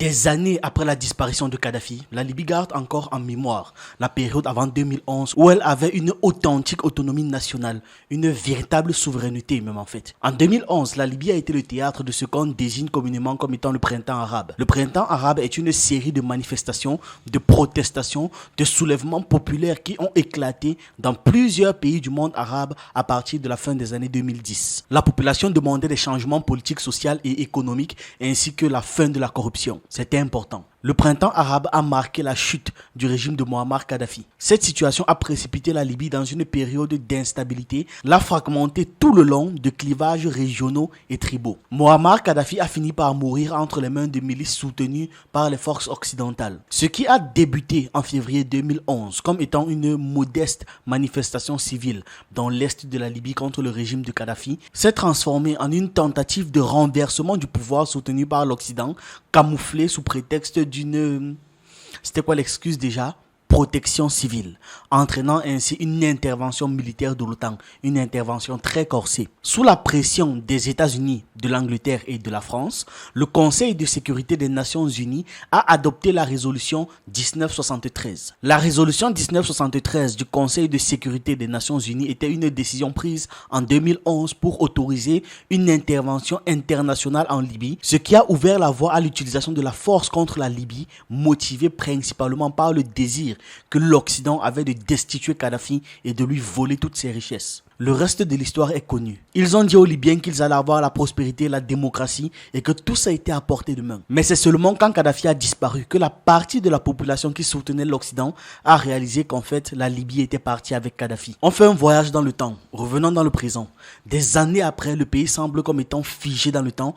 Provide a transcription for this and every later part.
Des années après la disparition de Kadhafi, la Libye garde encore en mémoire la période avant 2011 où elle avait une authentique autonomie nationale, une véritable souveraineté même en fait. En 2011, la Libye a été le théâtre de ce qu'on désigne communément comme étant le printemps arabe. Le printemps arabe est une série de manifestations, de protestations, de soulèvements populaires qui ont éclaté dans plusieurs pays du monde arabe à partir de la fin des années 2010. La population demandait des changements politiques, sociaux et économiques ainsi que la fin de la corruption. C'était important. Le printemps arabe a marqué la chute du régime de Muammar Kadhafi. Cette situation a précipité la Libye dans une période d'instabilité, l'a fragmenté tout le long de clivages régionaux et tribaux. Muammar Kadhafi a fini par mourir entre les mains de milices soutenues par les forces occidentales. Ce qui a débuté en février 2011 comme étant une modeste manifestation civile dans l'est de la Libye contre le régime de Kadhafi s'est transformé en une tentative de renversement du pouvoir soutenu par l'Occident, camouflé sous prétexte d'une... C'était quoi l'excuse déjà? Protection civile, entraînant ainsi une intervention militaire de l'OTAN, une intervention très corsée. Sous la pression des États-Unis, de l'Angleterre et de la France, le Conseil de sécurité des Nations Unies a adopté la résolution 1973. La résolution 1973 du Conseil de sécurité des Nations Unies était une décision prise en 2011 pour autoriser une intervention internationale en Libye, ce qui a ouvert la voie à l'utilisation de la force contre la Libye, motivée principalement par le désir que l'Occident avait de destituer Kadhafi et de lui voler toutes ses richesses. Le reste de l'histoire est connu. Ils ont dit aux Libyens qu'ils allaient avoir la prospérité, la démocratie et que tout ça a été à portée de main. Mais c'est seulement quand Kadhafi a disparu que la partie de la population qui soutenait l'Occident a réalisé qu'en fait la Libye était partie avec Kadhafi. On fait un voyage dans le temps, revenons dans le présent. Des années après, le pays semble comme étant figé dans le temps,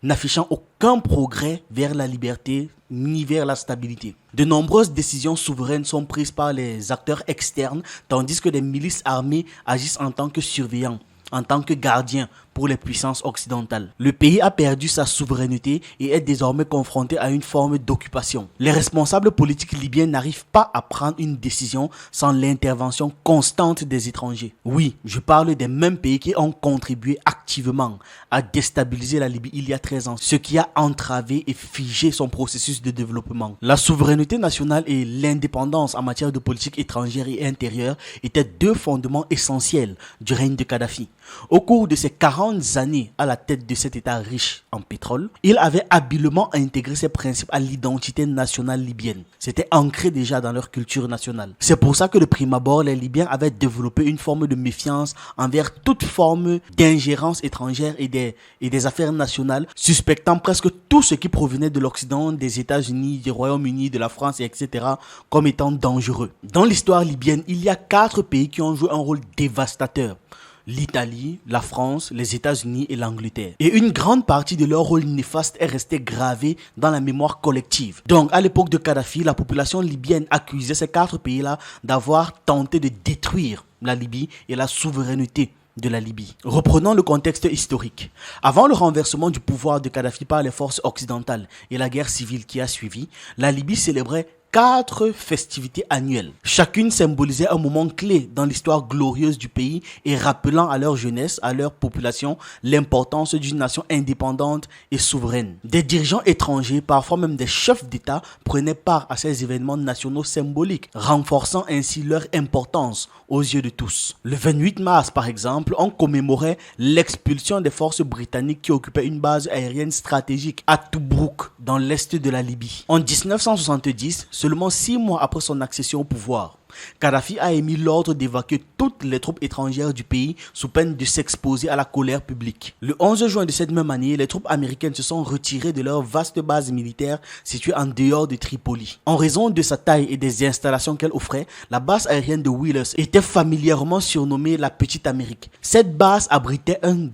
n'affichant aucun progrès vers la liberté ni vers la stabilité. De nombreuses décisions souveraines sont prises par les acteurs externes, tandis que des milices armées agissent en tant que surveillants, en tant que gardiens pour les puissances occidentales. Le pays a perdu sa souveraineté et est désormais confronté à une forme d'occupation. Les responsables politiques libyens n'arrivent pas à prendre une décision sans l'intervention constante des étrangers. Oui, je parle des mêmes pays qui ont contribué activement à déstabiliser la Libye il y a 13 ans, ce qui a entravé et figé son processus de développement. La souveraineté nationale et l'indépendance en matière de politique étrangère et intérieure étaient deux fondements essentiels du règne de Kadhafi. Au cours de ces 40 années à la tête de cet État riche en pétrole, il avait habilement intégré ces principes à l'identité nationale libyenne. C'était ancré déjà dans leur culture nationale. C'est pour ça que de prime abord, les Libyens avaient développé une forme de méfiance envers toute forme d'ingérence étrangère et des affaires nationales, suspectant presque tout ce qui provenait de l'Occident, des États-Unis, du Royaume-Uni, de la France, etc. comme étant dangereux. Dans l'histoire libyenne, il y a 4 pays qui ont joué un rôle dévastateur. L'Italie, la France, les États-Unis et l'Angleterre. Et une grande partie de leur rôle néfaste est restée gravée dans la mémoire collective. Donc, à l'époque de Kadhafi, la population libyenne accusait ces 4 pays-là d'avoir tenté de détruire la Libye et la souveraineté de la Libye. Reprenons le contexte historique. Avant le renversement du pouvoir de Kadhafi par les forces occidentales et la guerre civile qui a suivi, la Libye célébrait 4 festivités annuelles. Chacune symbolisait un moment clé dans l'histoire glorieuse du pays et rappelant à leur jeunesse, à leur population, l'importance d'une nation indépendante et souveraine. Des dirigeants étrangers, parfois même des chefs d'État, prenaient part à ces événements nationaux symboliques, renforçant ainsi leur importance aux yeux de tous. Le 28 mars, par exemple, on commémorait l'expulsion des forces britanniques qui occupaient une base aérienne stratégique à Tobrouk, dans l'est de la Libye. En 1970, seulement 6 mois après son accession au pouvoir, Kadhafi a émis l'ordre d'évacuer toutes les troupes étrangères du pays sous peine de s'exposer à la colère publique. Le 11 juin de cette même année, les troupes américaines se sont retirées de leur vaste base militaire située en dehors de Tripoli. En raison de sa taille et des installations qu'elle offrait, la base aérienne de Wheelers était familièrement surnommée la Petite Amérique. Cette base abritait un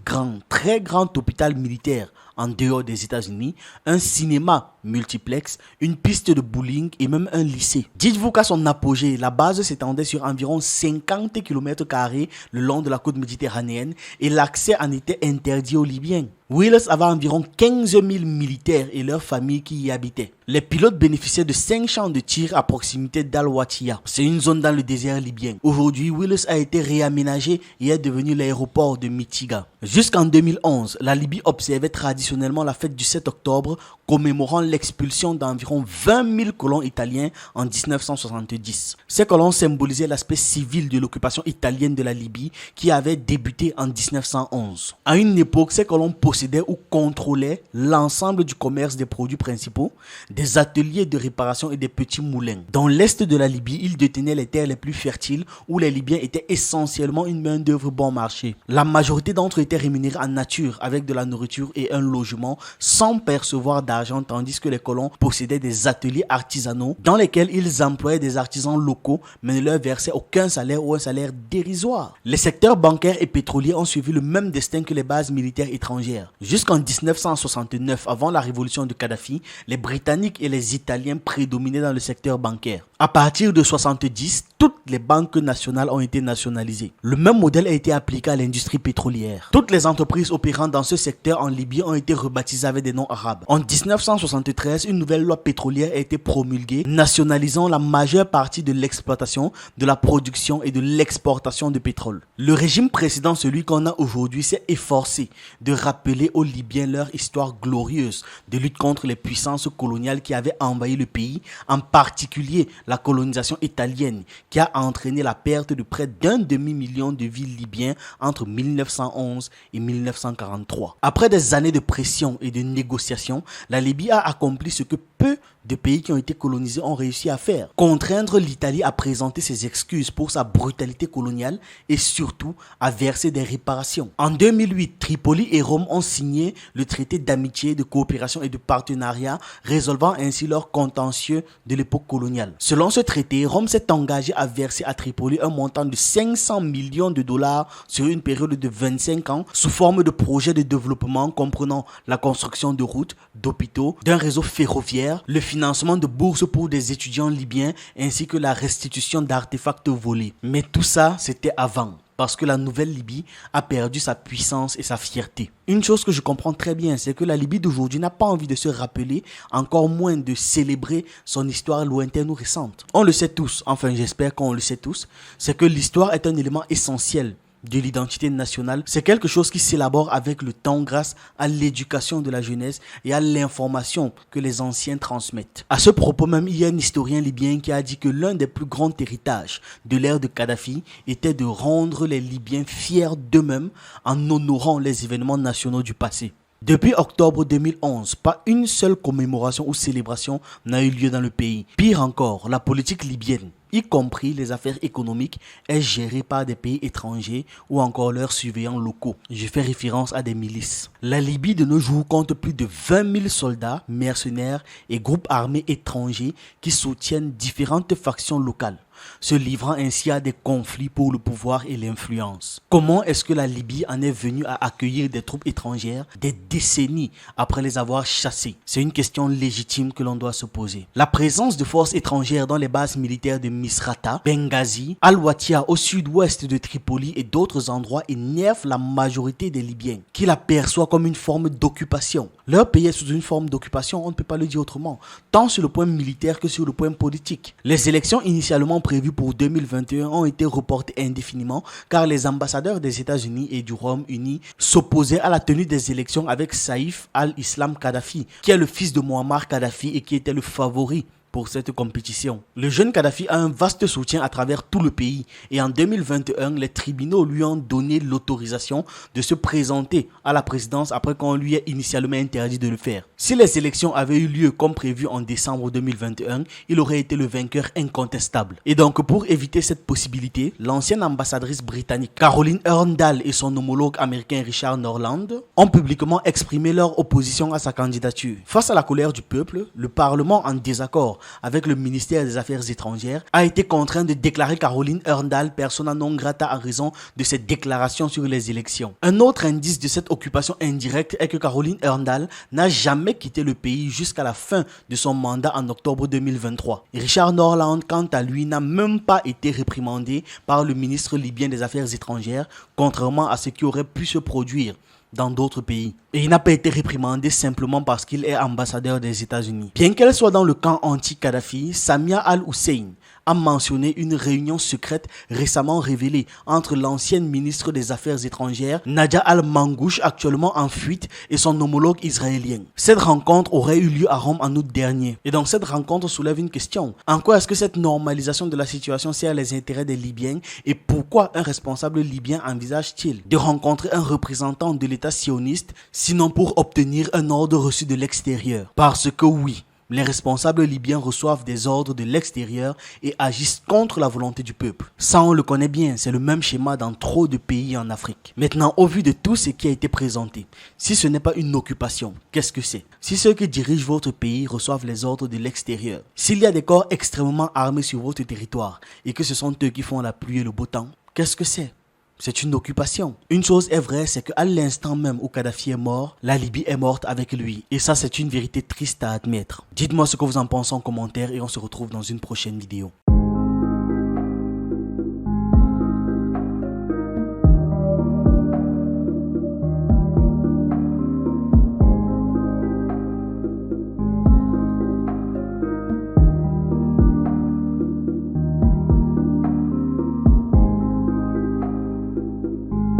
très grand hôpital militaire en dehors des États-Unis, un cinéma multiplex, une piste de bowling et même un lycée. Dites-vous qu'à son apogée, la base s'étendait sur environ 50 km² le long de la côte méditerranéenne et l'accès en était interdit aux Libyens. Wheelers avait environ 15 000 militaires et leurs familles qui y habitaient. Les pilotes bénéficiaient de 5 champs de tir à proximité d'Al-Watiya. C'est une zone dans le désert libyen. Aujourd'hui, Wheelers a été réaménagé et est devenu l'aéroport de Mitiga. Jusqu'en 2011, la Libye observait traditionnellement la fête du 7 octobre, commémorant l'expulsion d'environ 20 000 colons italiens en 1970. Ces colons symbolisaient l'aspect civil de l'occupation italienne de la Libye qui avait débuté en 1911. À une époque, ces colons possédaient ou contrôlaient l'ensemble du commerce des produits principaux, des ateliers de réparation et des petits moulins. Dans l'est de la Libye, ils détenaient les terres les plus fertiles où les Libyens étaient essentiellement une main-d'œuvre bon marché. La majorité d'entre eux étaient rémunérés en nature avec de la nourriture et un logement sans percevoir d'argent, tandis que les colons possédaient des ateliers artisanaux dans lesquels ils employaient des artisans locaux mais ne leur versaient aucun salaire ou un salaire dérisoire. Les secteurs bancaires et pétroliers ont suivi le même destin que les bases militaires étrangères. Jusqu'en 1969, avant la révolution de Kadhafi, les Britanniques et les Italiens prédominaient dans le secteur bancaire. À partir de 1970, toutes les banques nationales ont été nationalisées. Le même modèle a été appliqué à l'industrie pétrolière. Toutes les entreprises opérant dans ce secteur en Libye ont été rebaptisées avec des noms arabes. En 1973, une nouvelle loi pétrolière a été promulguée, nationalisant la majeure partie de l'exploitation, de la production et de l'exportation de pétrole. Le régime précédent, celui qu'on a aujourd'hui, s'est efforcé de rappeler aux Libyens leur histoire glorieuse de lutte contre les puissances coloniales qui avaient envahi le pays, en particulier la colonisation italienne qui a entraîné la perte de près d'un demi-million de vies libyens entre 1911 et 1943. Après des années de pression et de négociations, la Libye a accompli ce que peu de pays qui ont été colonisés ont réussi à faire. Contraindre l'Italie à présenter ses excuses pour sa brutalité coloniale et surtout à verser des réparations. En 2008, Tripoli et Rome ont signé le traité d'amitié, de coopération et de partenariat, résolvant ainsi leurs contentieux de l'époque coloniale. Selon ce traité, Rome s'est engagé à verser à Tripoli un montant de 500 millions de dollars sur une période de 25 ans sous forme de projets de développement comprenant la construction de routes, d'hôpitaux, d'un réseau ferroviaire, le financement de bourses pour des étudiants libyens ainsi que la restitution d'artefacts volés. Mais tout ça, c'était avant. Parce que la nouvelle Libye a perdu sa puissance et sa fierté. Une chose que je comprends très bien, c'est que la Libye d'aujourd'hui n'a pas envie de se rappeler, encore moins de célébrer son histoire lointaine ou récente. On le sait tous, enfin j'espère qu'on le sait tous, c'est que l'histoire est un élément essentiel de l'identité nationale. C'est quelque chose qui s'élabore avec le temps grâce à l'éducation de la jeunesse et à l'information que les anciens transmettent. À ce propos même, il y a un historien libyen qui a dit que l'un des plus grands héritages de l'ère de Kadhafi était de rendre les Libyens fiers d'eux-mêmes en honorant les événements nationaux du passé. Depuis octobre 2011, pas une seule commémoration ou célébration n'a eu lieu dans le pays. Pire encore, la politique libyenne, y compris les affaires économiques, est gérée par des pays étrangers ou encore leurs surveillants locaux. Je fais référence à des milices. La Libye de nos jours compte plus de 20 000 soldats, mercenaires et groupes armés étrangers qui soutiennent différentes factions locales, se livrant ainsi à des conflits pour le pouvoir et l'influence. Comment est-ce que la Libye en est venue à accueillir des troupes étrangères des décennies après les avoir chassées? C'est une question légitime que l'on doit se poser. La présence de forces étrangères dans les bases militaires de Misrata, Benghazi, Al-Watiya au sud-ouest de Tripoli et d'autres endroits énerve la majorité des Libyens qui la perçoivent comme une forme d'occupation. Leur pays est sous une forme d'occupation, on ne peut pas le dire autrement, tant sur le point militaire que sur le point politique. Les élections initialement prévues pour 2021 ont été reportées indéfiniment car les ambassadeurs des États-Unis et du Royaume-Uni s'opposaient à la tenue des élections avec Saïf al-Islam Kadhafi, qui est le fils de Muammar Kadhafi et qui était le favori pour cette compétition. Le jeune Kadhafi a un vaste soutien à travers tout le pays et en 2021, les tribunaux lui ont donné l'autorisation de se présenter à la présidence après qu'on lui ait initialement interdit de le faire. Si les élections avaient eu lieu comme prévu en décembre 2021, il aurait été le vainqueur incontestable. Et donc pour éviter cette possibilité, l'ancienne ambassadrice britannique Caroline Earndale et son homologue américain Richard Norland ont publiquement exprimé leur opposition à sa candidature. Face à la colère du peuple, le Parlement en désaccord avec le ministère des Affaires étrangères, a été contraint de déclarer Caroline Earndale persona non grata en raison de ses déclarations sur les élections. Un autre indice de cette occupation indirecte est que Caroline Earndale n'a jamais quitté le pays jusqu'à la fin de son mandat en octobre 2023. Richard Norland, quant à lui, n'a même pas été réprimandé par le ministre libyen des Affaires étrangères, contrairement à ce qui aurait pu se produire dans d'autres pays. Et il n'a pas été réprimandé simplement parce qu'il est ambassadeur des États-Unis. Bien qu'elle soit dans le camp anti-Kadhafi, Samia Al-Hussein a mentionné une réunion secrète récemment révélée entre l'ancienne ministre des Affaires étrangères Nadia Al-Mangouche, actuellement en fuite, et son homologue israélien. Cette rencontre aurait eu lieu à Rome en août dernier. Et donc cette rencontre soulève une question. En quoi est-ce que cette normalisation de la situation sert les intérêts des Libyens et pourquoi un responsable libyen envisage-t-il de rencontrer un représentant de l'État sioniste sinon pour obtenir un ordre reçu de l'extérieur? Parce que oui, les responsables libyens reçoivent des ordres de l'extérieur et agissent contre la volonté du peuple. Ça, on le connaît bien, c'est le même schéma dans trop de pays en Afrique. Maintenant, au vu de tout ce qui a été présenté, si ce n'est pas une occupation, qu'est-ce que c'est? Si ceux qui dirigent votre pays reçoivent les ordres de l'extérieur, s'il y a des corps extrêmement armés sur votre territoire et que ce sont eux qui font la pluie et le beau temps, qu'est-ce que c'est? C'est une occupation. Une chose est vraie, c'est qu'à l'instant même où Kadhafi est mort, la Libye est morte avec lui. Et ça, c'est une vérité triste à admettre. Dites-moi ce que vous en pensez en commentaire et on se retrouve dans une prochaine vidéo.